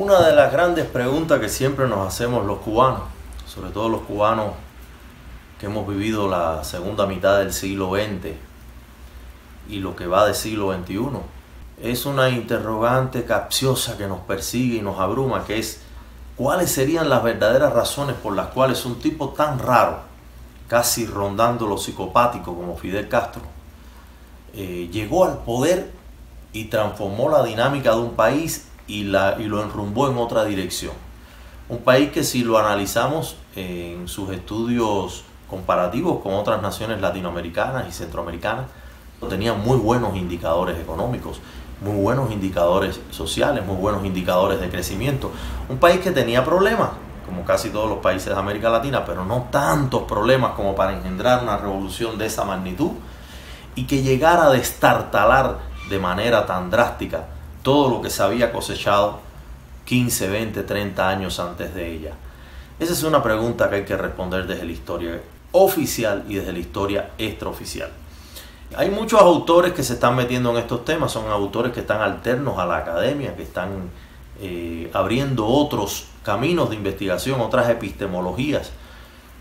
Una de las grandes preguntas que siempre nos hacemos los cubanos, sobre todo los cubanos que hemos vivido la segunda mitad del siglo XX y lo que va del siglo XXI, es una interrogante capciosa que nos persigue y nos abruma, que es ¿cuáles serían las verdaderas razones por las cuales un tipo tan raro, casi rondando lo psicopático como Fidel Castro, llegó al poder y transformó la dinámica de un país y lo enrumbó en otra dirección? Un país que, si lo analizamos en sus estudios comparativos con otras naciones latinoamericanas y centroamericanas, tenía muy buenos indicadores económicos, muy buenos indicadores sociales, muy buenos indicadores de crecimiento. Un país que tenía problemas, como casi todos los países de América Latina, pero no tantos problemas como para engendrar una revolución de esa magnitud y que llegara a destartalar de manera tan drástica todo lo que se había cosechado 15, 20, 30 años antes de ella. Esa es una pregunta que hay que responder desde la historia oficial y desde la historia extraoficial. Hay muchos autores que se están metiendo en estos temas, son autores que están alternos a la academia, que están abriendo otros caminos de investigación, otras epistemologías,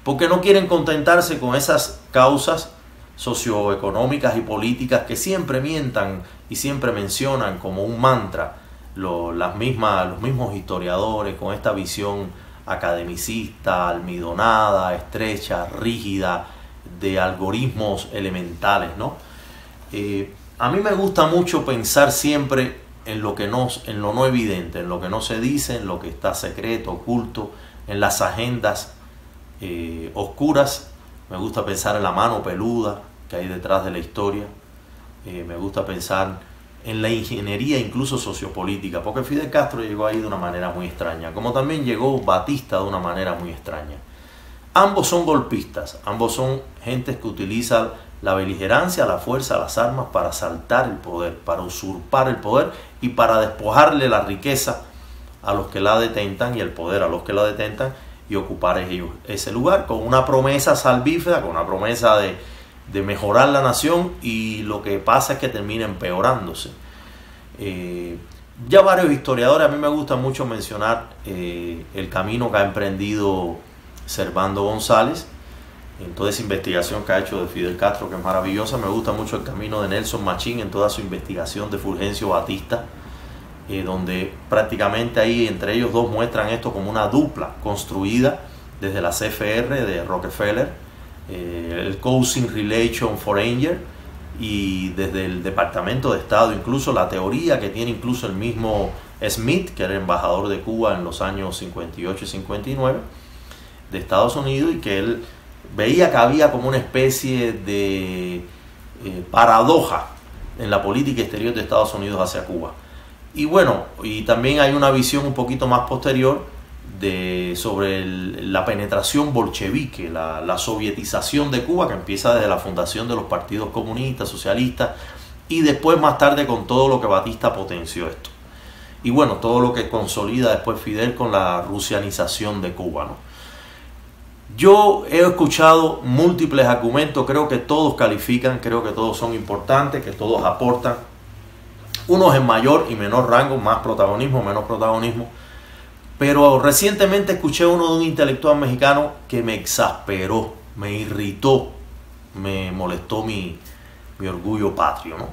porque no quieren contentarse con esas causas socioeconómicas y políticas que siempre mientan y siempre mencionan como un mantra los mismos historiadores, con esta visión academicista, almidonada, estrecha, rígida, de algoritmos elementales, ¿no? A mí me gusta mucho pensar siempre en lo no evidente, en lo que no se dice, en lo que está secreto, oculto, en las agendas oscuras. Me gusta pensar en la mano peluda que hay detrás de la historia. Me gusta pensar en la ingeniería incluso sociopolítica, porque Fidel Castro llegó ahí de una manera muy extraña, como también llegó Batista de una manera muy extraña. Ambos son golpistas, ambos son gentes que utilizan la beligerancia, la fuerza, las armas para asaltar el poder, para usurpar el poder y para despojarle la riqueza a los que la detentan y el poder a los que la detentan y ocupar ellos ese lugar con una promesa salvífera, con una promesa de mejorar la nación, y lo que pasa es que termina empeorándose. Ya varios historiadores, a mí me gusta mucho mencionar el camino que ha emprendido Servando González en toda esa investigación que ha hecho de Fidel Castro, que es maravillosa. Me gusta mucho el camino de Nelson Machín en toda su investigación de Fulgencio Batista, donde prácticamente ahí entre ellos dos muestran esto como una dupla construida desde la CFR de Rockefeller, el Cousin Relation Foreigner, y desde el Departamento de Estado, incluso la teoría que tiene incluso el mismo Smith, que era embajador de Cuba en los años 58 y 59 de Estados Unidos, y que él veía que había como una especie de paradoja en la política exterior de Estados Unidos hacia Cuba. Y bueno, y también hay una visión un poquito más posterior sobre la penetración bolchevique, la sovietización de Cuba, que empieza desde la fundación de los partidos comunistas, socialistas, y después más tarde con todo lo que Batista potenció esto. Y bueno, todo lo que consolida después Fidel con la rusianización de Cuba, ¿no? Yo he escuchado múltiples argumentos, creo que todos califican, creo que todos son importantes, que todos aportan, unos en mayor y menor rango, más protagonismo, menos protagonismo. Pero recientemente escuché uno de un intelectual mexicano que me exasperó, me irritó, me molestó mi orgullo patrio, ¿no?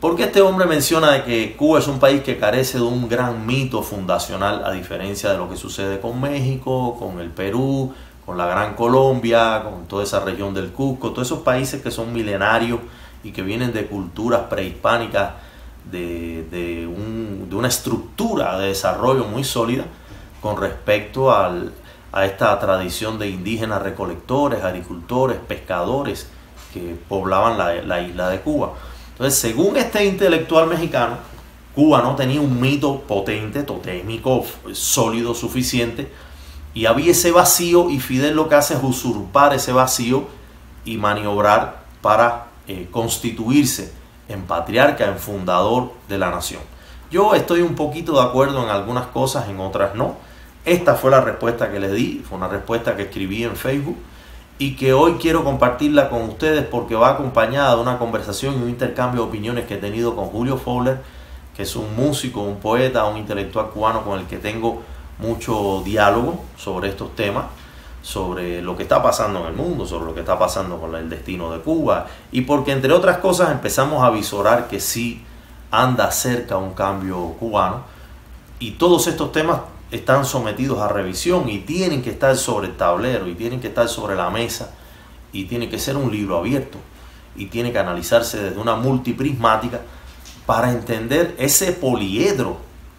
Porque este hombre menciona de que Cuba es un país que carece de un gran mito fundacional, a diferencia de lo que sucede con México, con el Perú, con la Gran Colombia, con toda esa región del Cusco, todos esos países que son milenarios y que vienen de culturas prehispánicas, de una estructura de desarrollo muy sólida con respecto a esta tradición de indígenas recolectores, agricultores, pescadores que poblaban la isla de Cuba. Entonces, según este intelectual mexicano, Cuba no tenía un mito potente, totémico, sólido, suficiente, y había ese vacío, y Fidel lo que hace es usurpar ese vacío y maniobrar para constituirse en patriarca, en fundador de la nación. Yo estoy un poquito de acuerdo en algunas cosas, en otras no. Esta fue la respuesta que le di, fue una respuesta que escribí en Facebook y que hoy quiero compartirla con ustedes porque va acompañada de una conversación y un intercambio de opiniones que he tenido con Julio Fowler, que es un músico, un poeta, un intelectual cubano con el que tengo mucho diálogo sobre estos temas, sobre lo que está pasando en el mundo, sobre lo que está pasando con el destino de Cuba, y porque entre otras cosas empezamos a visorar que sí anda cerca un cambio cubano, y todos estos temas están sometidos a revisión y tienen que estar sobre el tablero y tienen que estar sobre la mesa y tiene que ser un libro abierto y tiene que analizarse desde una multiprismática para entender ese poliedro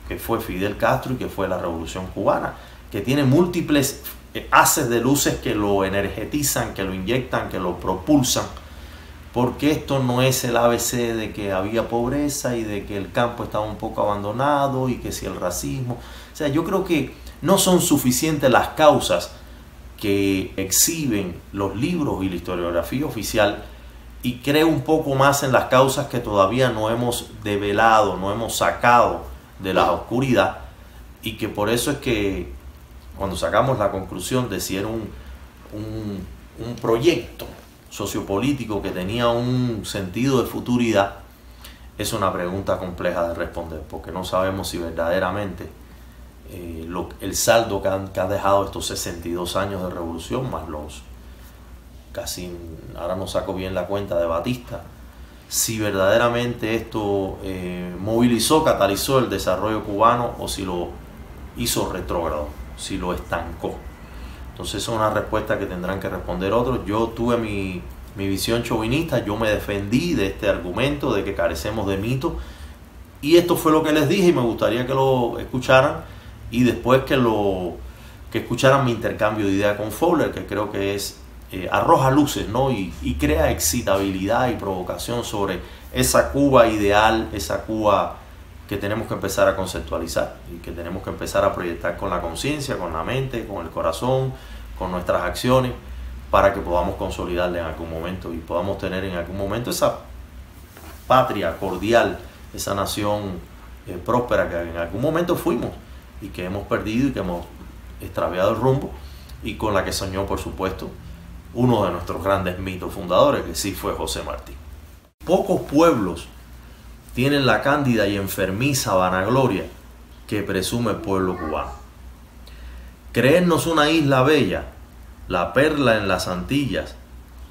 que fue Fidel Castro y que fue la Revolución Cubana, que tiene múltiples haces de luces que lo energetizan, que lo inyectan, que lo propulsan, porque esto no es el ABC de que había pobreza y de que el campo estaba un poco abandonado y que si el racismo. O sea, yo creo que no son suficientes las causas que exhiben los libros y la historiografía oficial, y creo un poco más en las causas que todavía no hemos develado, no hemos sacado de la oscuridad, y que por eso es que cuando sacamos la conclusión de si era un proyecto sociopolítico que tenía un sentido de futuridad, es una pregunta compleja de responder, porque no sabemos si verdaderamente el saldo que ha dejado estos 62 años de revolución, más los casi, ahora no saco bien la cuenta, de Batista, si verdaderamente esto movilizó, catalizó el desarrollo cubano o si lo hizo retrógrado, si lo estancó. Entonces es una respuesta que tendrán que responder otros. Yo tuve mi visión chauvinista, yo me defendí de este argumento de que carecemos de mito, y esto fue lo que les dije y me gustaría que lo escucharan, y después que escucharan mi intercambio de idea con Fowler, que creo que es arroja luces, ¿no? y crea excitabilidad y provocación sobre esa Cuba ideal, esa Cuba que tenemos que empezar a conceptualizar y que tenemos que empezar a proyectar con la conciencia, con la mente, con el corazón, con nuestras acciones, para que podamos consolidarla en algún momento y podamos tener en algún momento esa patria cordial, esa nación próspera que en algún momento fuimos y que hemos perdido y que hemos extraviado el rumbo, y con la que soñó, por supuesto, uno de nuestros grandes mitos fundadores, que sí fue José Martí. Pocos pueblos tienen la cándida y enfermiza vanagloria que presume el pueblo cubano. Creernos una isla bella, la perla en las Antillas,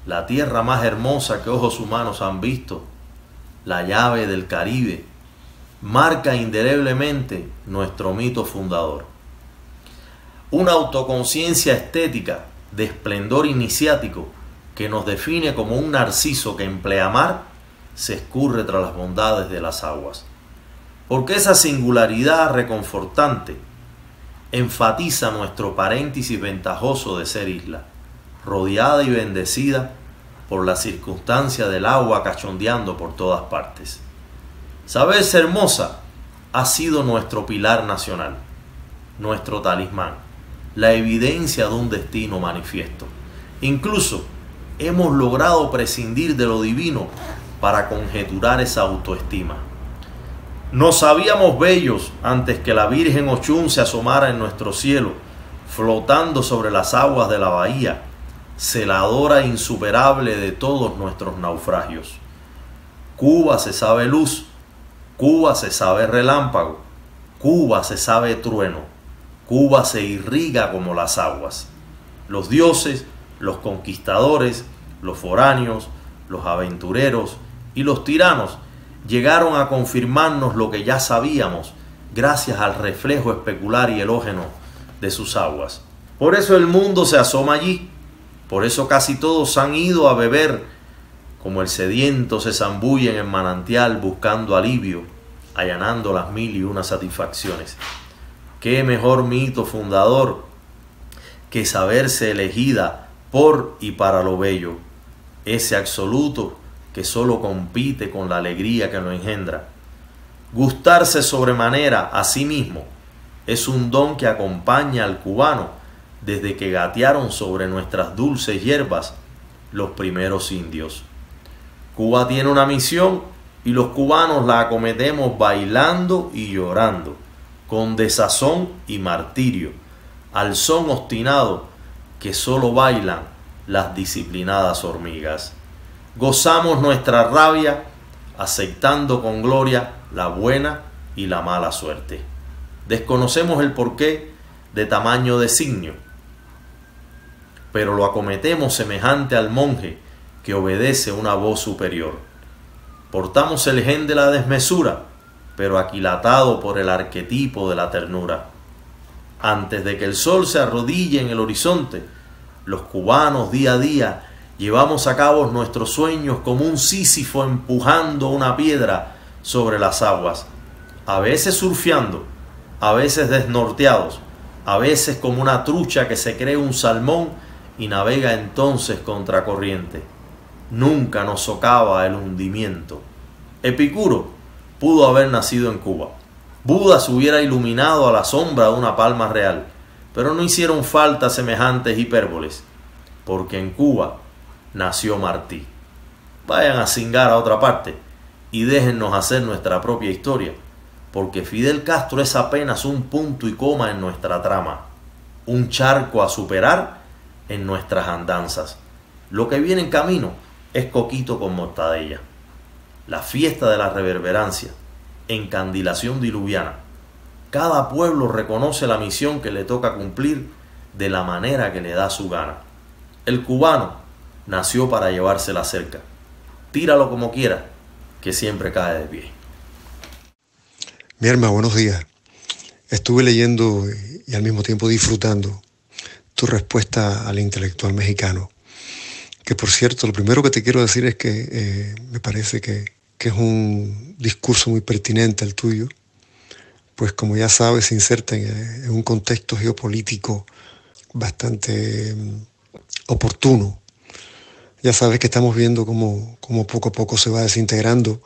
la tierra más hermosa que ojos humanos han visto, la llave del Caribe, marca indeleblemente nuestro mito fundador. Una autoconciencia estética de esplendor iniciático que nos define como un narciso que en pleamar se escurre tras las bondades de las aguas. Porque esa singularidad reconfortante enfatiza nuestro paréntesis ventajoso de ser isla, rodeada y bendecida por la circunstancia del agua cachondeando por todas partes. Saberse hermosa ha sido nuestro pilar nacional, nuestro talismán, la evidencia de un destino manifiesto. Incluso hemos logrado prescindir de lo divino para conjeturar esa autoestima. Nos sabíamos bellos antes que la Virgen Ochun se asomara en nuestro cielo, flotando sobre las aguas de la bahía, celadora e insuperable de todos nuestros naufragios. Cuba se sabe luz, Cuba se sabe relámpago, Cuba se sabe trueno, Cuba se irriga como las aguas. Los dioses, los conquistadores, los foráneos, los aventureros y los tiranos llegaron a confirmarnos lo que ya sabíamos gracias al reflejo especular y elógeno de sus aguas. Por eso el mundo se asoma allí, por eso casi todos han ido a beber, como el sediento se zambulle en el manantial buscando alivio, allanando las mil y una satisfacciones. ¿Qué mejor mito fundador que saberse elegida por y para lo bello, ese absoluto que solo compite con la alegría que lo engendra? Gustarse sobremanera a sí mismo es un don que acompaña al cubano desde que gatearon sobre nuestras dulces hierbas los primeros indios. Cuba tiene una misión y los cubanos la acometemos bailando y llorando, con desazón y martirio, al son obstinado que solo bailan las disciplinadas hormigas. Gozamos nuestra rabia, aceptando con gloria la buena y la mala suerte. Desconocemos el porqué de tamaño designio, pero lo acometemos semejante al monje que obedece una voz superior. Portamos el gen de la desmesura, pero aquilatado por el arquetipo de la ternura. Antes de que el sol se arrodille en el horizonte, los cubanos día a día llevamos a cabo nuestros sueños como un Sísifo empujando una piedra sobre las aguas, a veces surfeando, a veces desnorteados, a veces como una trucha que se cree un salmón y navega entonces contracorriente. Nunca nos socava el hundimiento. Epicuro pudo haber nacido en Cuba. Buda se hubiera iluminado a la sombra de una palma real, pero no hicieron falta semejantes hipérboles, porque en Cuba nació Martí. Vayan a cingar a otra parte y déjennos hacer nuestra propia historia, porque Fidel Castro es apenas un punto y coma en nuestra trama, un charco a superar en nuestras andanzas. Lo que viene en camino es coquito con mortadella. La fiesta de la reverberancia, encandilación diluviana. Cada pueblo reconoce la misión que le toca cumplir de la manera que le da su gana. El cubano nació para llevársela cerca. Tíralo como quiera, que siempre cae de pie. Mi hermano, buenos días. Estuve leyendo y al mismo tiempo disfrutando tu respuesta al intelectual mexicano. Que por cierto, lo primero que te quiero decir es que me parece que es un discurso muy pertinente el tuyo, pues como ya sabes, se inserta en un contexto geopolítico bastante oportuno. Ya sabes que estamos viendo cómo poco a poco se va desintegrando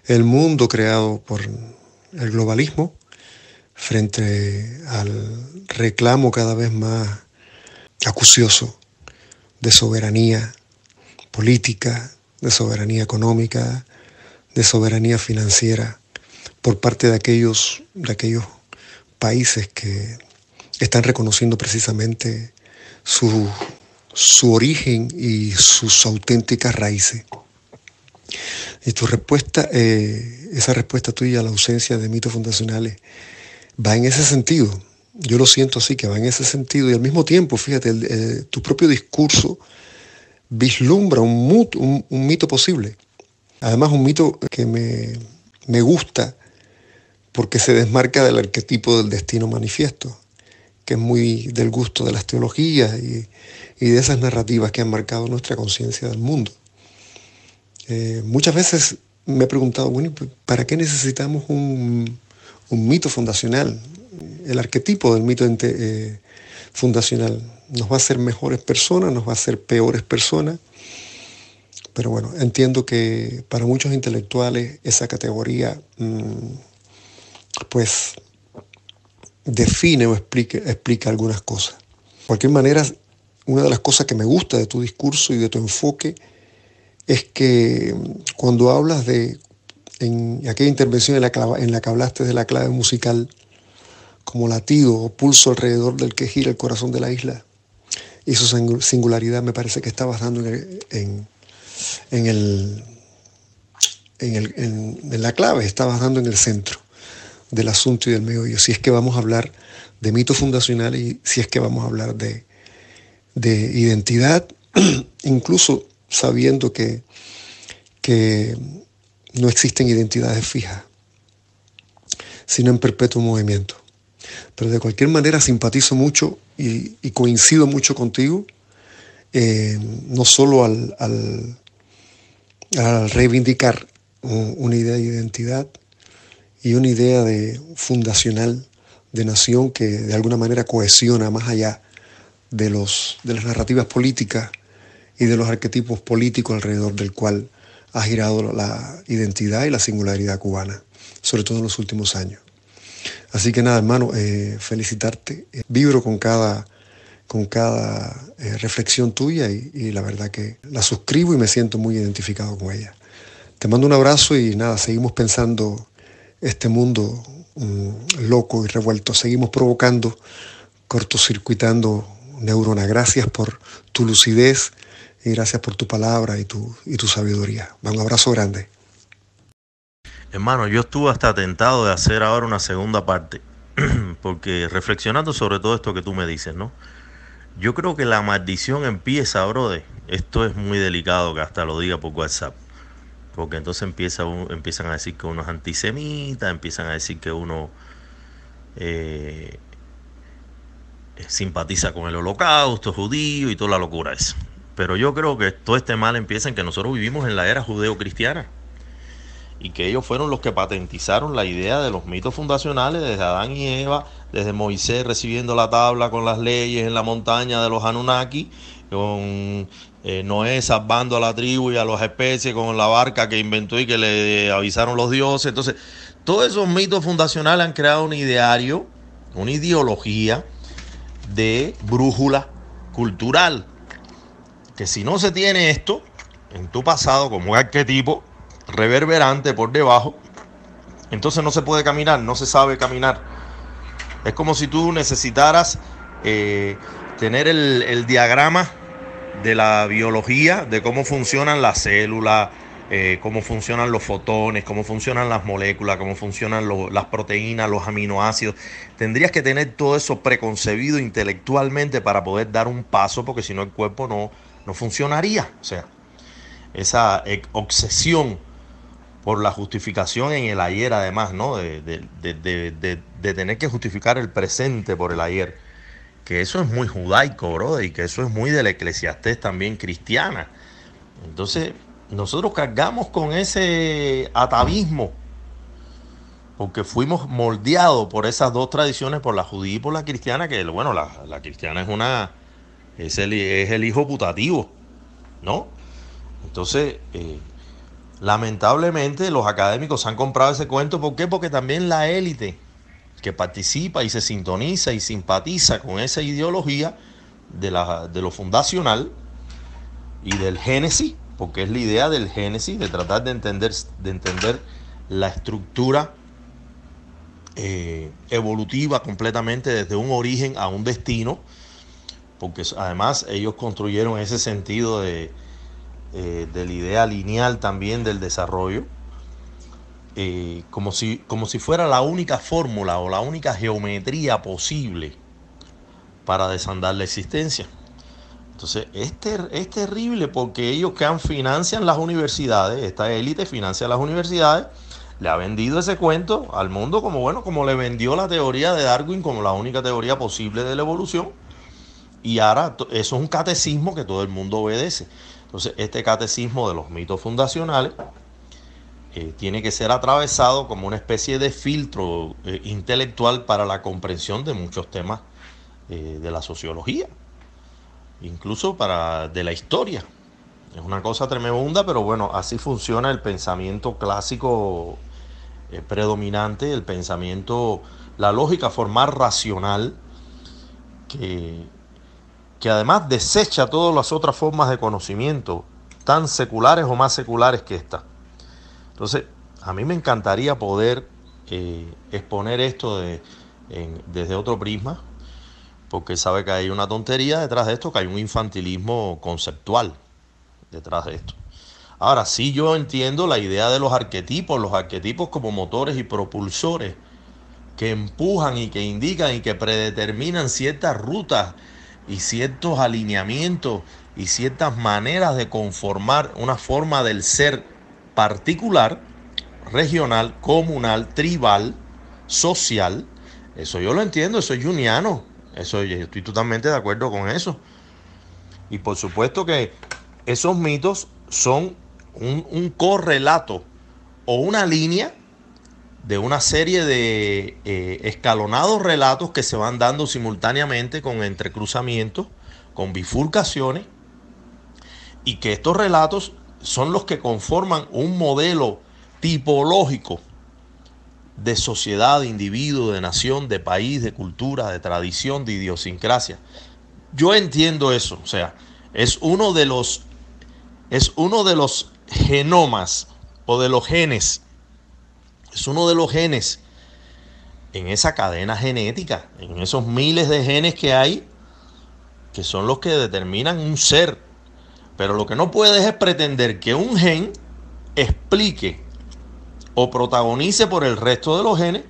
el mundo creado por el globalismo frente al reclamo cada vez más acucioso de soberanía política, de soberanía económica, de soberanía financiera por parte de aquellos países que están reconociendo precisamente su origen y sus auténticas raíces. Y tu respuesta, esa respuesta tuya a la ausencia de mitos fundacionales va en ese sentido. Yo lo siento así, que va en ese sentido, y al mismo tiempo, fíjate, tu propio discurso vislumbra un mito posible. Además, un mito que me gusta porque se desmarca del arquetipo del destino manifiesto, que es muy del gusto de las teologías y de esas narrativas que han marcado nuestra conciencia del mundo. Muchas veces me he preguntado, bueno, ¿para qué necesitamos un mito fundacional? El arquetipo del mito fundacional nos va a hacer mejores personas, nos va a hacer peores personas. Pero bueno, entiendo que para muchos intelectuales esa categoría pues define o explica algunas cosas. De cualquier manera, una de las cosas que me gusta de tu discurso y de tu enfoque es que cuando hablas en aquella intervención en la que hablaste de la clave musical como latido o pulso alrededor del que gira el corazón de la isla, y su singularidad, me parece que estabas dando en la clave, estabas dando en el centro del asunto y del meollo. Si es que vamos a hablar de mitos fundacionales y si es que vamos a hablar de identidad, incluso sabiendo que no existen identidades fijas, sino en perpetuo movimiento. Pero de cualquier manera simpatizo mucho y coincido mucho contigo, no solo al reivindicar una idea de identidad y una idea fundacional de nación que de alguna manera cohesiona más allá de las narrativas políticas y de los arquetipos políticos alrededor del cual ha girado la identidad y la singularidad cubana, sobre todo en los últimos años. Así que nada, hermano, felicitarte. Vibro con cada reflexión tuya y la verdad que la suscribo y me siento muy identificado con ella. Te mando un abrazo y nada, seguimos pensando este mundo loco y revuelto. Seguimos provocando, cortocircuitando neuronas. Gracias por tu lucidez y gracias por tu palabra y tu sabiduría. Un abrazo grande. Hermano, yo estuve hasta tentado de hacer ahora una segunda parte, porque reflexionando sobre todo esto que tú me dices, ¿no? Yo creo que la maldición empieza, brother. Esto es muy delicado que hasta lo diga por WhatsApp. Porque entonces empiezan a decir que uno es antisemita, empiezan a decir que uno eh, simpatiza con el holocausto judío y toda la locura esa. Pero yo creo que todo este mal empieza en que nosotros vivimos en la era judeo-cristiana y que ellos fueron los que patentizaron la idea de los mitos fundacionales desde Adán y Eva, desde Moisés recibiendo la tabla con las leyes en la montaña de los Anunnaki, con Noé salvando a la tribu y a las especies con la barca que inventó y que le avisaron los dioses. Entonces, todos esos mitos fundacionales han creado un ideario, una ideología de brújula cultural, que si no se tiene esto en tu pasado como un arquetipo reverberante por debajo, entonces no se puede caminar, no se sabe caminar. Es como si tú necesitaras tener el diagrama de la biología, de cómo funcionan las células, cómo funcionan los fotones, cómo funcionan las moléculas, cómo funcionan las proteínas, los aminoácidos. Tendrías que tener todo eso preconcebido intelectualmente para poder dar un paso, porque si no el cuerpo no funcionaría. O sea, esa obsesión por la justificación en el ayer, además, ¿no? De tener que justificar el presente por el ayer. Que eso es muy judaico, brother, y que eso es muy del Eclesiastés también cristiana. Entonces, nosotros cargamos con ese atavismo, porque fuimos moldeados por esas dos tradiciones, por la judía y por la cristiana, que bueno, la cristiana es el hijo putativo, ¿no? Entonces, lamentablemente los académicos han comprado ese cuento. ¿Por qué? Porque también la élite que participa y se sintoniza y simpatiza con esa ideología de lo fundacional y del Génesis, porque es la idea del Génesis, de tratar de entender la estructura evolutiva completamente desde un origen a un destino, porque además ellos construyeron ese sentido de la idea lineal también del desarrollo, como si fuera la única fórmula o la única geometría posible para desandar la existencia. Entonces es terrible, porque ellos que financian las universidades, esta élite financia las universidades, le ha vendido ese cuento al mundo como le vendió la teoría de Darwin como la única teoría posible de la evolución. Y ahora eso es un catecismo que todo el mundo obedece. Entonces este catecismo de los mitos fundacionales tiene que ser atravesado como una especie de filtro intelectual para la comprensión de muchos temas de la sociología, incluso de la historia. Es una cosa tremenda, pero bueno, así funciona el pensamiento clásico predominante, el pensamiento, la lógica formal racional, que además desecha todas las otras formas de conocimiento, tan seculares o más seculares que esta. Entonces, a mí me encantaría poder exponer esto desde otro prisma, porque sabe que hay una tontería detrás de esto, que hay un infantilismo conceptual detrás de esto. Ahora, sí, yo entiendo la idea de los arquetipos como motores y propulsores que empujan y que indican y que predeterminan ciertas rutas y ciertos alineamientos y ciertas maneras de conformar una forma del ser particular, regional, comunal, tribal, social. Eso yo lo entiendo, eso es junguiano, eso yo estoy totalmente de acuerdo con eso. Y por supuesto que esos mitos son un correlato o una línea de una serie de escalonados relatos que se van dando simultáneamente con entrecruzamientos, con bifurcaciones, y que estos relatos son los que conforman un modelo tipológico de sociedad, de individuo, de nación, de país, de cultura, de tradición, de idiosincrasia. Yo entiendo eso, o sea, es uno de los genomas o de los genes. Es uno de los genes en esa cadena genética, en esos miles de genes que hay, que son los que determinan un ser. Pero lo que no puedes es pretender que un gen explique o protagonice por el resto de los genes,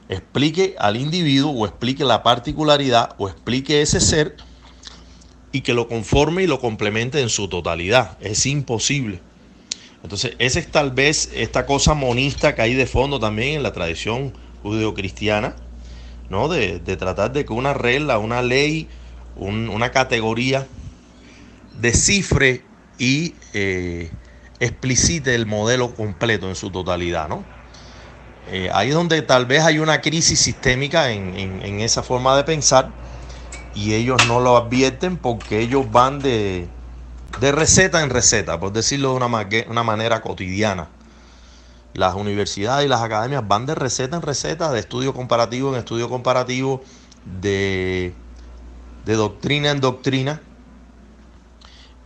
explique al individuo o explique la particularidad o explique ese ser y que lo conforme y lo complemente en su totalidad. Es imposible. Entonces, esa es tal vez esta cosa monista que hay de fondo también en la tradición judeocristiana, ¿no? De tratar de que una regla, una ley, una categoría descifre y explicite el modelo completo en su totalidad, ¿no? Ahí es donde tal vez hay una crisis sistémica en esa forma de pensar, y ellos no lo advierten porque ellos van de receta en receta, por decirlo de una manera cotidiana. Las universidades y las academias van de receta en receta, de estudio comparativo en estudio comparativo, de doctrina en doctrina,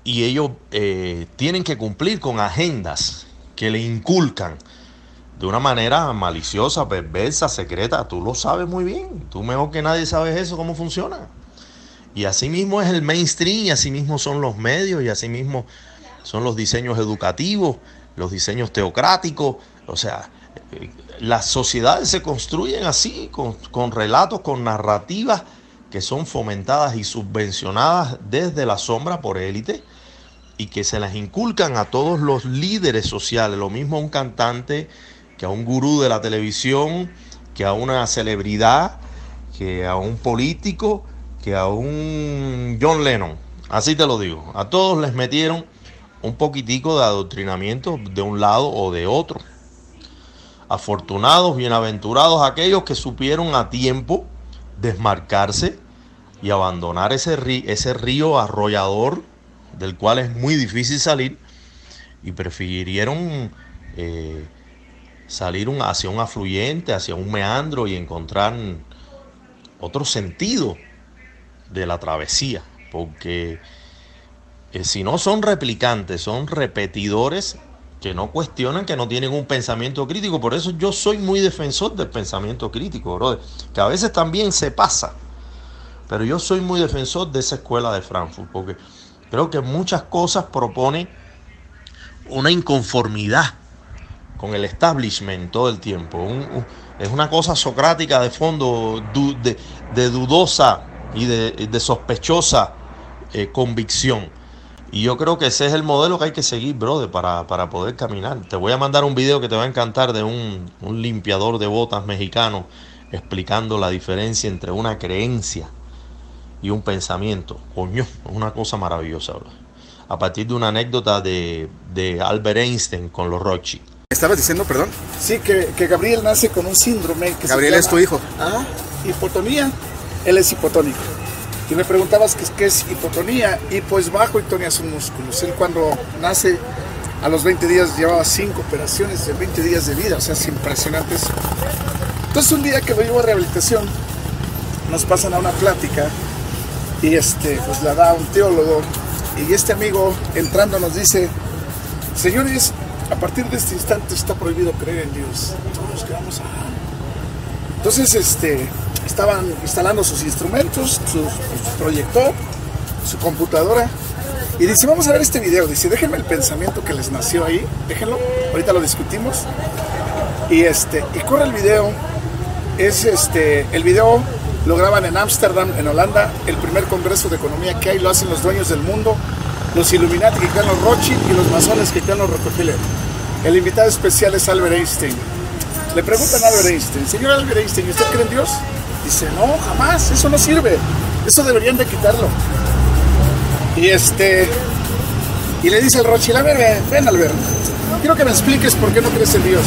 y ellos tienen que cumplir con agendas que le inculcan de una manera maliciosa, perversa, secreta. Tú lo sabes muy bien, tú mejor que nadie sabes eso, cómo funciona. Y así mismo es el mainstream, y así mismo son los medios, y así mismo son los diseños educativos, los diseños teocráticos. O sea, las sociedades se construyen así, con relatos, con narrativas que son fomentadas y subvencionadas desde la sombra por élite, y que se las inculcan a todos los líderes sociales, lo mismo a un cantante, que a un gurú de la televisión, que a una celebridad, que a un político, que a un John Lennon. Así te lo digo, a todos les metieron un poquitico de adoctrinamiento de un lado o de otro. Afortunados, bienaventurados aquellos que supieron a tiempo desmarcarse y abandonar ese río arrollador del cual es muy difícil salir, y prefirieron salir hacia un afluente, hacia un meandro, y encontrar otro sentido de la travesía, porque si no, son replicantes, son repetidores que no cuestionan, que no tienen un pensamiento crítico. Por eso yo soy muy defensor del pensamiento crítico, brother, que a veces también se pasa, pero yo soy muy defensor de esa escuela de Frankfurt, porque creo que muchas cosas propone una inconformidad con el establishment todo el tiempo. Es una cosa socrática de fondo, de dudosa y de sospechosa convicción. Y yo creo que ese es el modelo que hay que seguir, brother, para poder caminar. Te voy a mandar un video que te va a encantar de un limpiador de botas mexicano explicando la diferencia entre una creencia y un pensamiento. Coño, es una cosa maravillosa, brother. A partir de una anécdota de Albert Einstein con los Rothschild. ¿Estabas diciendo, perdón? Sí, que Gabriel nace con un síndrome que Gabriel es tu hijo. Hipotonía. Él es hipotónico. Y me preguntabas qué es hipotonía. Y pues bajo hipotonía son músculos. Él cuando nace a los 20 días llevaba 5 operaciones de 20 días de vida. O sea, es impresionante eso. Entonces un día que lo llevo a rehabilitación, nos pasan a una plática y pues la da un teólogo. Y este amigo entrando nos dice: señores, a partir de este instante está prohibido creer en Dios. Todos nos quedamos Entonces estaban instalando sus instrumentos, su proyector, su computadora, y dice: vamos a ver este video. Dice: déjenme el pensamiento que les nació ahí, déjenlo, ahorita lo discutimos. Y corre el video. El video lo graban en Ámsterdam, en Holanda, el primer congreso de economía que hay, lo hacen los dueños del mundo, los Illuminati que crean los Rothschild y los masones que crean los Rockefeller. El invitado especial es Albert Einstein. Le preguntan a Albert Einstein: señor Albert Einstein, ¿usted cree en Dios? Dice: no, jamás, eso no sirve, eso deberían de quitarlo. Y le dice el Rothschild: a ver, ven Albert, quiero que me expliques por qué no crees en Dios.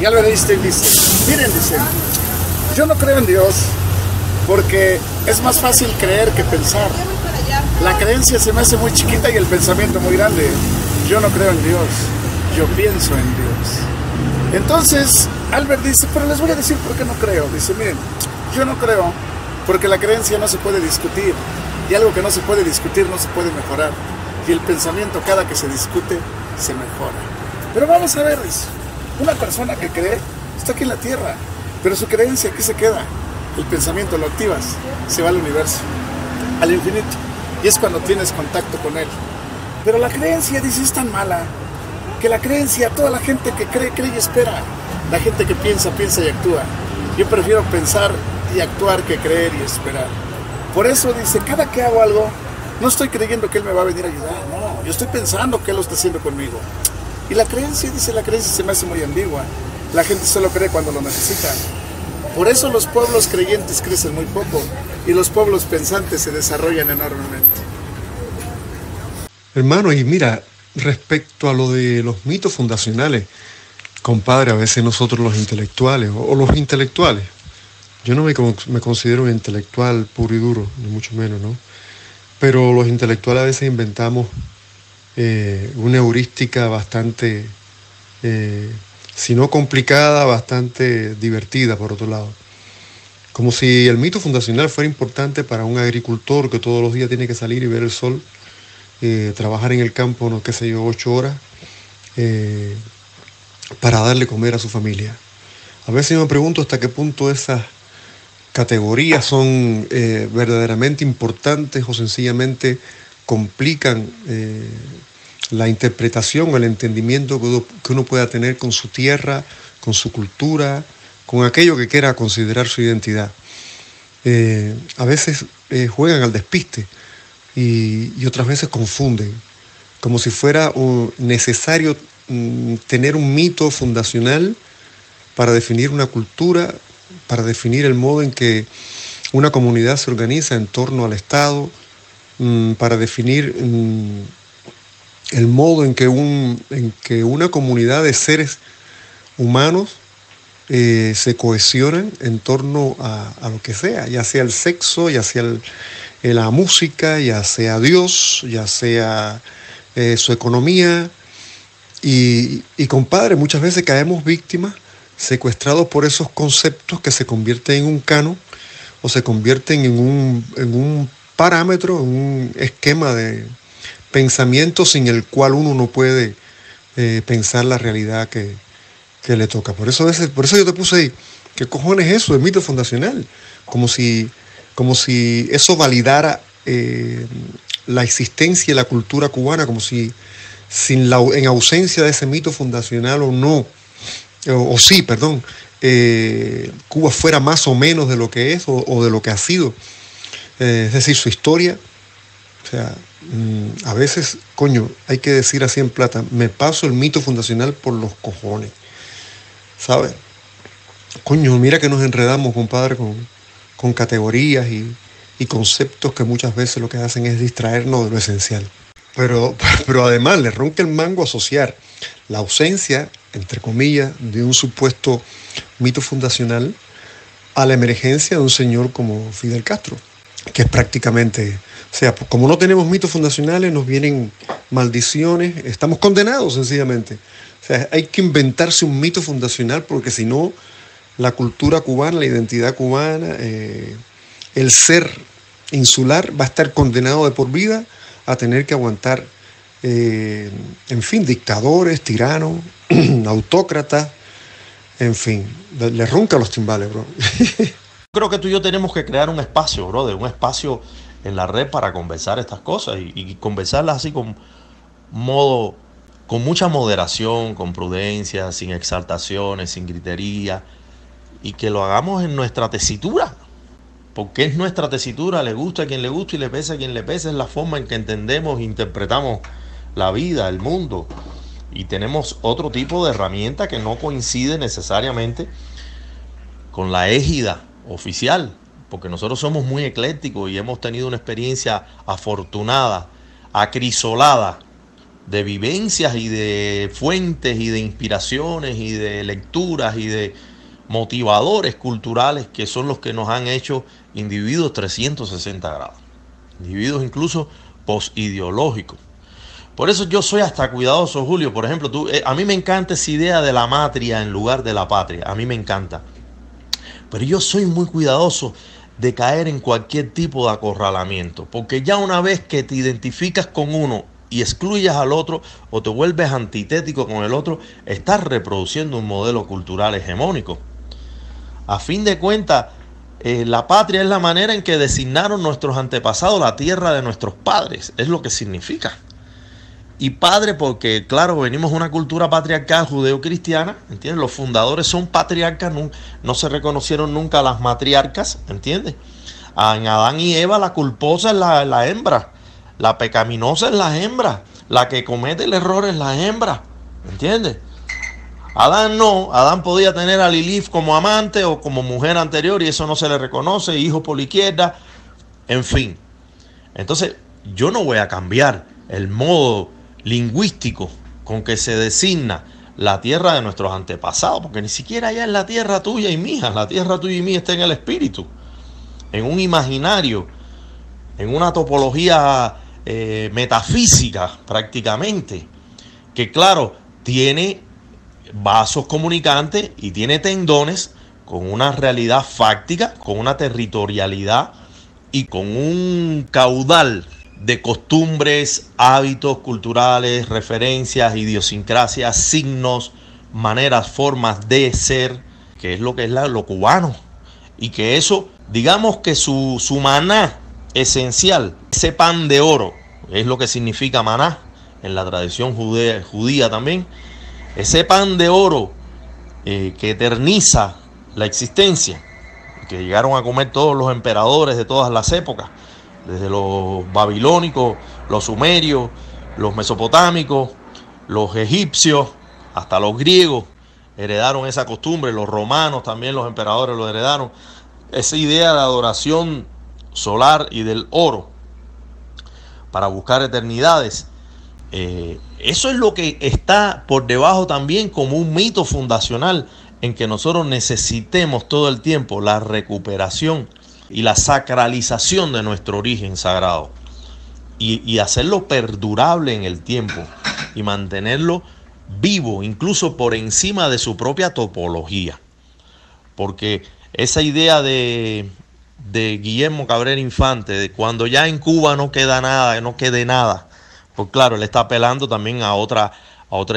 Y Albert Einstein dice: miren, dice, yo no creo en Dios porque es más fácil creer que pensar. La creencia se me hace muy chiquita y el pensamiento muy grande. Yo no creo en Dios, yo pienso en Dios. Entonces Albert dice: pero les voy a decir por qué no creo. Dice: miren, yo no creo porque la creencia no se puede discutir, y algo que no se puede discutir no se puede mejorar, y el pensamiento cada que se discute se mejora. Pero vamos a ver, dice, una persona que cree está aquí en la tierra, pero su creencia aquí se queda. El pensamiento lo activas, se va al universo, al infinito, y es cuando tienes contacto con él. Pero la creencia, dice, es tan mala Porque la creencia, toda la gente que cree, cree y espera. La gente que piensa, piensa y actúa. Yo prefiero pensar y actuar que creer y esperar. Por eso dice, cada que hago algo, no estoy creyendo que Él me va a venir a ayudar, no, yo estoy pensando que Él lo está haciendo conmigo. Y la creencia, dice, la creencia se me hace muy ambigua. La gente solo cree cuando lo necesita. Por eso los pueblos creyentes crecen muy poco y los pueblos pensantes se desarrollan enormemente. Hermano, y mira, respecto a lo de los mitos fundacionales, compadre, a veces nosotros los intelectuales, o los intelectuales, yo no me considero un intelectual puro y duro, ni mucho menos, ¿no? Pero los intelectuales a veces inventamos una heurística bastante, si no complicada, bastante divertida, por otro lado. Como si el mito fundacional fuera importante para un agricultor que todos los días tiene que salir y ver el sol, trabajar en el campo, no qué sé yo, 8 horas, para darle comer a su familia. A veces yo me pregunto hasta qué punto esas categorías son verdaderamente importantes o sencillamente complican la interpretación o el entendimiento que uno pueda tener con su tierra, con su cultura, con aquello que quiera considerar su identidad. A veces juegan al despiste y otras veces confunden, como si fuera necesario tener un mito fundacional para definir una cultura, para definir el modo en que una comunidad se organiza en torno al Estado, para definir el modo en que una comunidad de seres humanos se cohesionan en torno a lo que sea, ya sea el sexo, ya sea la música, ya sea Dios, ya sea su economía. Y compadre, muchas veces caemos víctimas, secuestrados por esos conceptos que se convierten en un canon o se convierten en un parámetro, en un esquema de pensamiento sin el cual uno no puede pensar la realidad que le toca. Por eso yo te puse ahí, ¿qué cojones es eso, el mito fundacional? Como si eso validara la existencia y la cultura cubana, como si en ausencia de ese mito fundacional Cuba fuera más o menos de lo que es o de lo que ha sido. Es decir, su historia. O sea, a veces, coño, hay que decir así en plata, me paso el mito fundacional por los cojones. ¿Sabes? Coño, mira que nos enredamos, compadre, con categorías y conceptos que muchas veces lo que hacen es distraernos de lo esencial. Pero además le ronca el mango asociar la ausencia, entre comillas, de un supuesto mito fundacional a la emergencia de un señor como Fidel Castro, que es prácticamente, o sea, como no tenemos mitos fundacionales, nos vienen maldiciones, estamos condenados sencillamente. O sea, hay que inventarse un mito fundacional porque si no, la cultura cubana, la identidad cubana, el ser insular va a estar condenado de por vida a tener que aguantar, en fin, dictadores, tiranos, autócratas, en fin, le ronca los timbales, bro. Creo que tú y yo tenemos que crear un espacio, brother, un espacio en la red para conversar estas cosas y conversarlas así con mucha moderación, con prudencia, sin exaltaciones, sin gritería, y que lo hagamos en nuestra tesitura. Porque es nuestra tesitura, le gusta a quien le gusta y le pesa a quien le pesa, es la forma en que entendemos e interpretamos la vida, el mundo. Y tenemos otro tipo de herramienta que no coincide necesariamente con la égida oficial, porque nosotros somos muy eclécticos y hemos tenido una experiencia afortunada, acrisolada, de vivencias y de fuentes y de inspiraciones y de lecturas y de motivadores culturales que son los que nos han hecho individuos 360 grados, individuos incluso postideológicos. Por eso yo soy hasta cuidadoso, Julio. Por ejemplo, a mí me encanta esa idea de la matria en lugar de la patria, a mí me encanta, pero yo soy muy cuidadoso de caer en cualquier tipo de acorralamiento, porque ya una vez que te identificas con uno y excluyas al otro o te vuelves antitético con el otro, estás reproduciendo un modelo cultural hegemónico. A fin de cuentas, la patria es la manera en que designaron nuestros antepasados la tierra de nuestros padres, es lo que significa. Y padre porque, claro, venimos de una cultura patriarcal judeo-cristiana, ¿entiendes? Los fundadores son patriarcas, no se reconocieron nunca a las matriarcas, ¿entiendes? En Adán y Eva la culposa es la hembra, la pecaminosa es la hembra, la que comete el error es la hembra, ¿entiendes? Adán no, Adán podía tener a Lilith como amante o como mujer anterior y eso no se le reconoce, hijo por la izquierda, en fin. Entonces, yo no voy a cambiar el modo lingüístico con que se designa la tierra de nuestros antepasados, porque ni siquiera ya es la tierra tuya y mía, la tierra tuya y mía está en el espíritu, en un imaginario, en una topología metafísica prácticamente, que claro, tiene vasos comunicantes y tiene tendones con una realidad fáctica, con una territorialidad y con un caudal de costumbres, hábitos culturales, referencias, idiosincrasias, signos, maneras, formas de ser, que es lo cubano. Y que eso, digamos que su maná esencial, ese pan de oro, es lo que significa maná en la tradición judía también, ese pan de oro que eterniza la existencia, que llegaron a comer todos los emperadores de todas las épocas, desde los babilónicos, los sumerios, los mesopotámicos, los egipcios, hasta los griegos heredaron esa costumbre, los romanos también, los emperadores lo heredaron, esa idea de adoración solar y del oro para buscar eternidades. Eso es lo que está por debajo también como un mito fundacional en que nosotros necesitemos todo el tiempo la recuperación y la sacralización de nuestro origen sagrado y hacerlo perdurable en el tiempo y mantenerlo vivo incluso por encima de su propia topología, porque esa idea de Guillermo Cabrera Infante de cuando ya en Cuba no queda nada, no quede nada, pues claro, él está apelando también a otra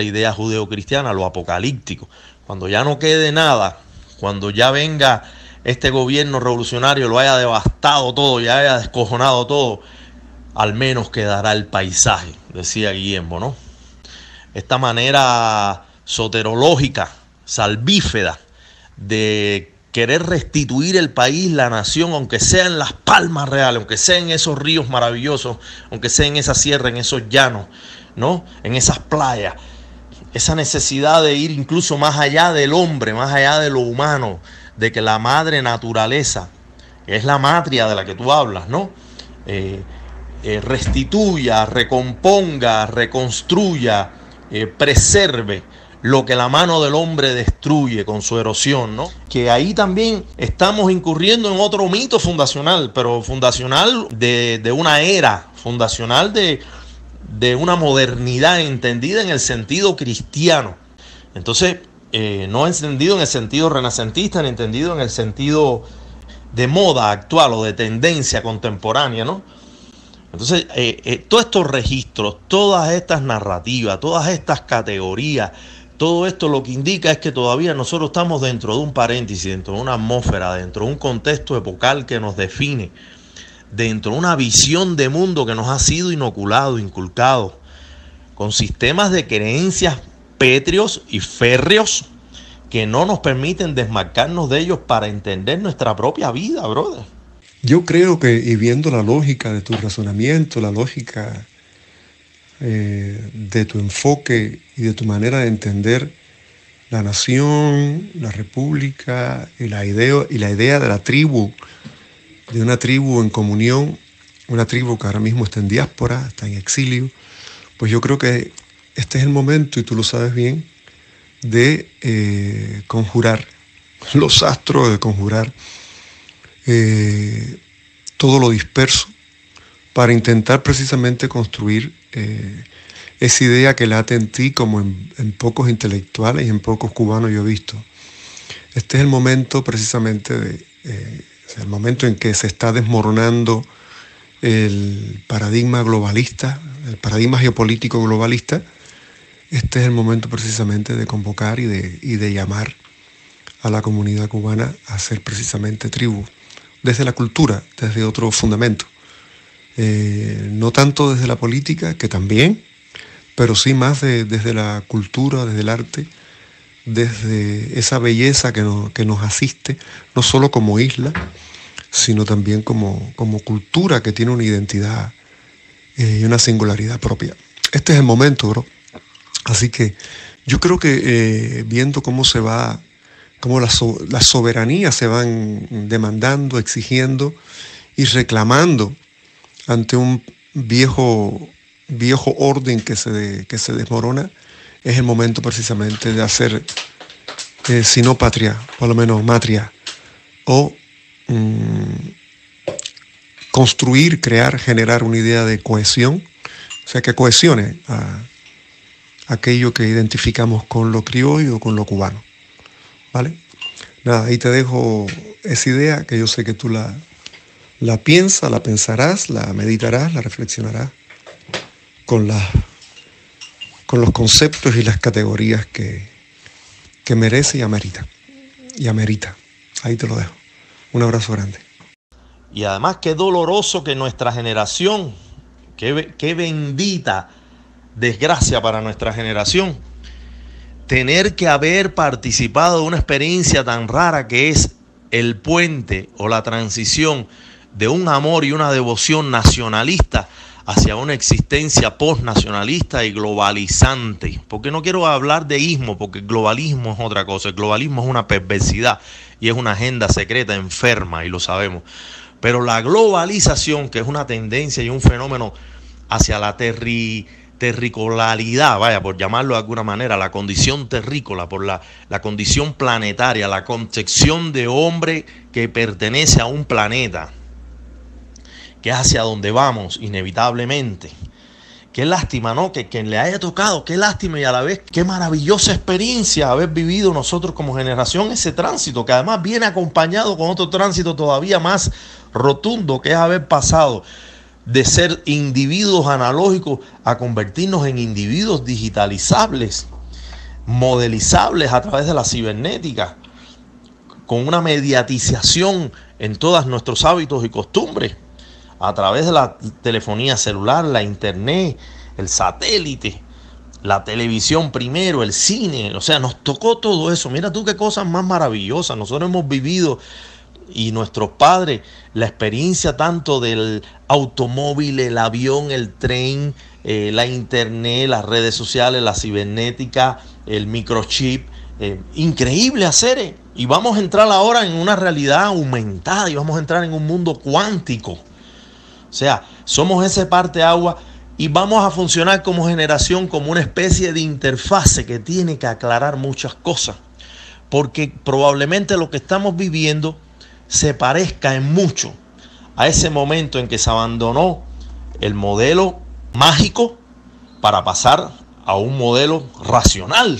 idea judeocristiana, lo apocalíptico. Cuando ya no quede nada, cuando ya venga este gobierno revolucionario, lo haya devastado todo, ya haya descojonado todo, al menos quedará el paisaje, decía Guillermo, ¿no? Esta manera soterológica, salvífeda, de querer restituir el país, la nación, aunque sea en las palmas reales, aunque sea en esos ríos maravillosos, aunque sea en esa sierra, en esos llanos, ¿no? En esas playas. Esa necesidad de ir incluso más allá del hombre, más allá de lo humano, de que la madre naturaleza, que es la matria de la que tú hablas, ¿no? Restituya, recomponga, reconstruya, preserve lo que la mano del hombre destruye con su erosión, ¿no? Que ahí también estamos incurriendo en otro mito fundacional, pero fundacional de una era, fundacional de una modernidad entendida en el sentido cristiano. Entonces, no entendido en el sentido renacentista, ni entendido en el sentido de moda actual o de tendencia contemporánea, ¿no? Entonces, todos estos registros, todas estas narrativas, todas estas categorías, todo esto lo que indica es que todavía nosotros estamos dentro de un paréntesis, dentro de una atmósfera, dentro de un contexto epocal que nos define, dentro de una visión de mundo que nos ha sido inoculado, inculcado, con sistemas de creencias pétreos y férreos que no nos permiten desmarcarnos de ellos para entender nuestra propia vida, brother. Yo creo que, y viendo la lógica de tu razonamiento, la lógica de tu enfoque y de tu manera de entender la nación, la república y la idea de la tribu, de una tribu en comunión, una tribu que ahora mismo está en diáspora, está en exilio, pues yo creo que este es el momento, y tú lo sabes bien, de conjurar los astros, de conjurar todo lo disperso para intentar precisamente construir esa idea que late en ti como en pocos intelectuales y en pocos cubanos yo he visto. Este es el momento precisamente el momento en que se está desmoronando el paradigma globalista, el paradigma geopolítico globalista. Este es el momento precisamente de convocar y de llamar a la comunidad cubana a ser precisamente tribu, desde la cultura, desde otro fundamento. No tanto desde la política, que también, pero sí más desde la cultura, desde el arte, desde esa belleza que nos asiste, no solo como isla, sino también como cultura que tiene una identidad y una singularidad propia. Este es el momento, bro. Así que yo creo que viendo cómo las soberanías se van demandando, exigiendo y reclamando ante un viejo orden que se desmorona, es el momento precisamente de hacer, si no patria, por lo menos matria, o construir, crear, generar una idea de cohesión, o sea, que cohesione a aquello que identificamos con lo criollo o con lo cubano, ¿vale? Nada, ahí te dejo esa idea que yo sé que tú la piensas, la pensarás, la meditarás, la reflexionarás con los conceptos y las categorías que merece y amerita. Ahí te lo dejo. Un abrazo grande. Y además qué doloroso que nuestra generación, qué bendita desgracia para nuestra generación, tener que haber participado de una experiencia tan rara que es el puente o la transición de un amor y una devoción nacionalista hacia una existencia postnacionalista y globalizante. Porque no quiero hablar de ismo, porque el globalismo es otra cosa. El globalismo es una perversidad y es una agenda secreta enferma, y lo sabemos. Pero la globalización, que es una tendencia y un fenómeno hacia la terricolaridad, vaya, por llamarlo de alguna manera, la condición terrícola, por la condición planetaria, la concepción de hombre que pertenece a un planeta, que es hacia donde vamos inevitablemente. Qué lástima, ¿no? Que quien le haya tocado, qué lástima, y a la vez qué maravillosa experiencia haber vivido nosotros como generación ese tránsito, que además viene acompañado con otro tránsito todavía más rotundo, que es haber pasado de ser individuos analógicos a convertirnos en individuos digitalizables, modelizables a través de la cibernética, con una mediatización en todos nuestros hábitos y costumbres, a través de la telefonía celular, la internet, el satélite, la televisión primero, el cine. O sea, nos tocó todo eso. Mira tú qué cosas más maravillosas. Nosotros hemos vivido, y nuestros padres, la experiencia tanto del automóvil, el avión, el tren, la internet, las redes sociales, la cibernética, el microchip. Increíble hacer. Y vamos a entrar ahora en una realidad aumentada y vamos a entrar en un mundo cuántico. O sea, somos ese parteaguas y vamos a funcionar como generación como una especie de interfase que tiene que aclarar muchas cosas. Porque probablemente lo que estamos viviendo se parezca en mucho a ese momento en que se abandonó el modelo mágico para pasar a un modelo racional,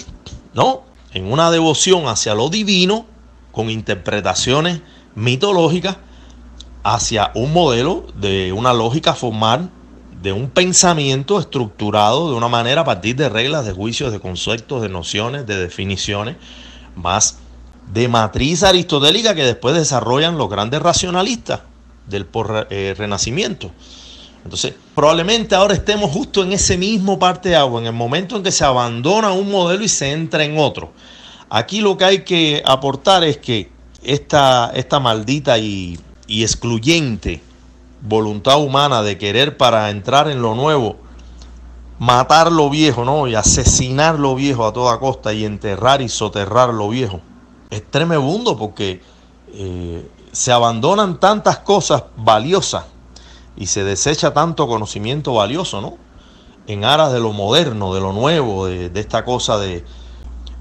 ¿no? En una devoción hacia lo divino, con interpretaciones mitológicas, hacia un modelo de una lógica formal, de un pensamiento estructurado de una manera a partir de reglas, de juicios, de conceptos, de nociones, de definiciones, más de matriz aristotélica que después desarrollan los grandes racionalistas del renacimiento. Entonces, probablemente ahora estemos justo en ese mismo parteaguas, en el momento en que se abandona un modelo y se entra en otro. Aquí lo que hay que aportar es que esta maldita y excluyente voluntad humana de querer, para entrar en lo nuevo, matar lo viejo, ¿no? Y asesinar lo viejo a toda costa y enterrar y soterrar lo viejo, es tremebundo, porque se abandonan tantas cosas valiosas y se desecha tanto conocimiento valioso, ¿no? En aras de lo moderno, de lo nuevo, de esta cosa de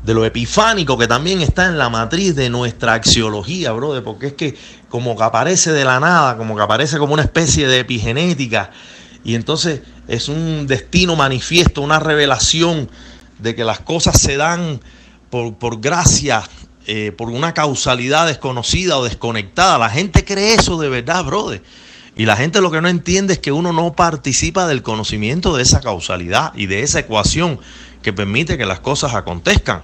lo epifánico, que también está en la matriz de nuestra axiología, brother, porque es que como que aparece de la nada, como que aparece como una especie de epigenética, y entonces es un destino manifiesto, una revelación de que las cosas se dan por gracia, por una causalidad desconocida o desconectada. La gente cree eso de verdad, brother. Y la gente lo que no entiende es que uno no participa del conocimiento de esa causalidad y de esa ecuación que permite que las cosas acontezcan.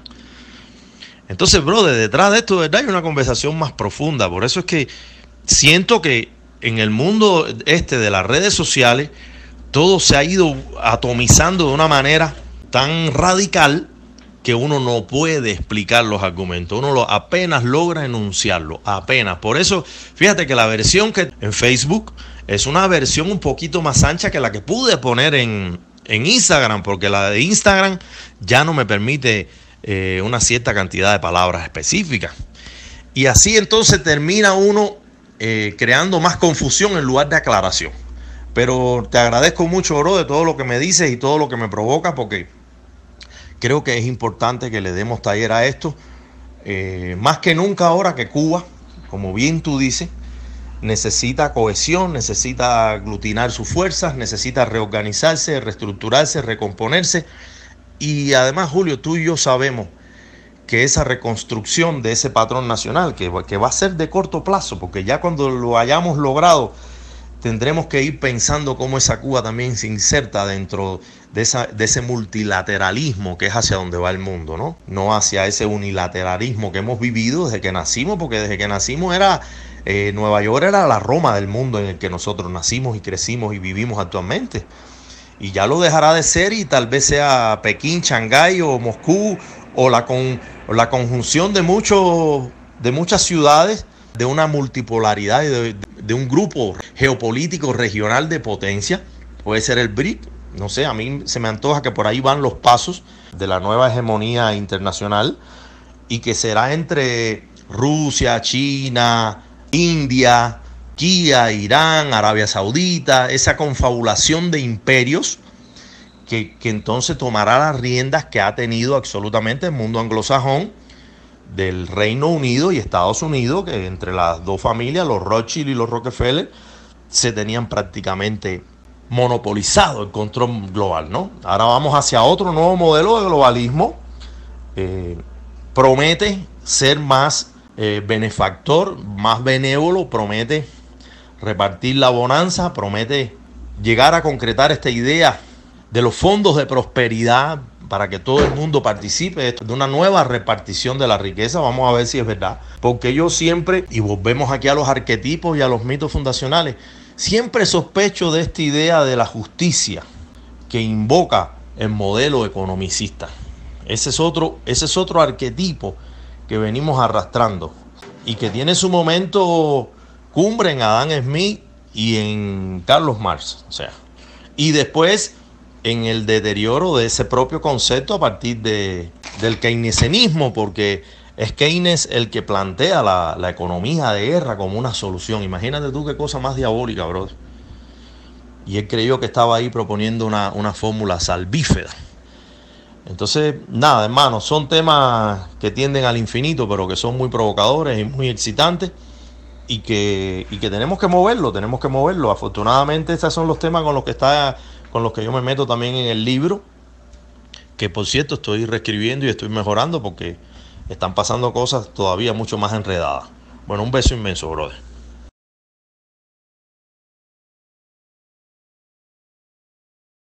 Entonces, brother, detrás de esto, de verdad, hay una conversación más profunda. Por eso es que siento que en el mundo de las redes sociales todo se ha ido atomizando de una manera tan radical que uno no puede explicar los argumentos, uno apenas logra enunciarlo, apenas. Por eso, fíjate que la versión que en Facebook es una versión un poquito más ancha que la que pude poner en Instagram, porque la de Instagram ya no me permite una cierta cantidad de palabras específicas. Y así entonces termina uno creando más confusión en lugar de aclaración. Pero te agradezco mucho, bro, de todo lo que me dices y todo lo que me provoca, porque creo que es importante que le demos taller a esto, más que nunca ahora que Cuba, como bien tú dices, necesita cohesión, necesita aglutinar sus fuerzas, necesita reorganizarse, reestructurarse, recomponerse. Y además, Julio, tú y yo sabemos que esa reconstrucción de ese patrón nacional, que va a ser de corto plazo, porque ya cuando lo hayamos logrado, tendremos que ir pensando cómo esa Cuba también se inserta dentro de ese multilateralismo que es hacia donde va el mundo, ¿no? No hacia ese unilateralismo que hemos vivido desde que nacimos, porque desde que nacimos Nueva York era la Roma del mundo en el que nosotros nacimos y crecimos y vivimos actualmente. Y ya lo dejará de ser y tal vez sea Pekín, Shanghái o Moscú o la conjunción de muchas ciudades, de una multipolaridad y de un grupo geopolítico regional de potencia. Puede ser el BRIC, no sé, a mí se me antoja que por ahí van los pasos de la nueva hegemonía internacional y que será entre Rusia, China, India, Turquía, Irán, Arabia Saudita, esa confabulación de imperios que entonces tomará las riendas que ha tenido absolutamente el mundo anglosajón del Reino Unido y Estados Unidos, que entre las dos familias, los Rothschild y los Rockefeller, se tenían prácticamente monopolizado el control global, ¿no? Ahora vamos hacia otro nuevo modelo de globalismo. Promete ser más benefactor, más benévolo, promete repartir la bonanza, promete llegar a concretar esta idea de los fondos de prosperidad para que todo el mundo participe de una nueva repartición de la riqueza. Vamos a ver si es verdad. Porque yo siempre, y volvemos aquí a los arquetipos y a los mitos fundacionales, siempre sospecho de esta idea de la justicia que invoca el modelo economicista. Ese es otro arquetipo que venimos arrastrando y que tiene su momento cumbre en Adam Smith y en Carlos Marx. O sea, y después en el deterioro de ese propio concepto a partir del keynesianismo, porque es Keynes el que plantea la economía de guerra como una solución. Imagínate tú qué cosa más diabólica, brother. Y él creyó que estaba ahí proponiendo una fórmula salvífera. Entonces, nada, hermano, son temas que tienden al infinito, pero que son muy provocadores y muy excitantes y que tenemos que moverlo. Afortunadamente, estos son los temas con los que yo me meto también en el libro, que por cierto estoy reescribiendo y estoy mejorando porque están pasando cosas todavía mucho más enredadas. Bueno, un beso inmenso, brother.